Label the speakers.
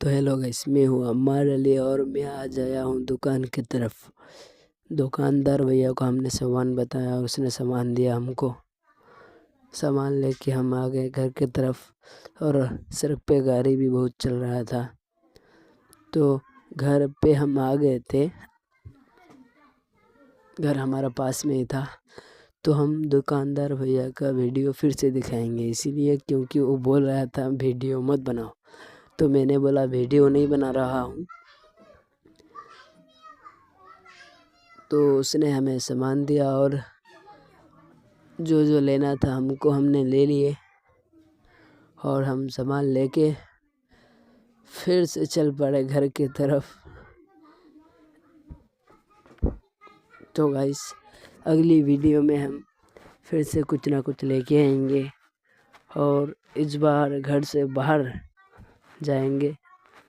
Speaker 1: तो hello guys, मैं हूँ अम्मार अली और मैं आज आया हूँ दुकान की तरफ। दुकानदार भैया को हमने सामान बताया, उसने सामान दिया हमको। सामान लेके हम आ गए घर की तरफ और सड़क पे गाड़ी भी बहुत चल रहा था, तो घर पे हम आ गए थे। घर हमारा पास में ही था, तो हम दुकानदार भैया का वीडियो फिर से दिखाएंगे, इसीलिए क्योंकि वो बोल रहा था वीडियो मत बनाओ, तो मैंने बोला वीडियो नहीं बना रहा हूँ। तो उसने हमें सामान दिया और जो जो लेना था हमको हमने ले लिए और हम सामान लेके फिर से चल पड़े घर की तरफ। तो गाइस, अगली वीडियो में हम फिर से कुछ ना कुछ लेके आएंगे और इस बार घर से बाहर जाएंगे।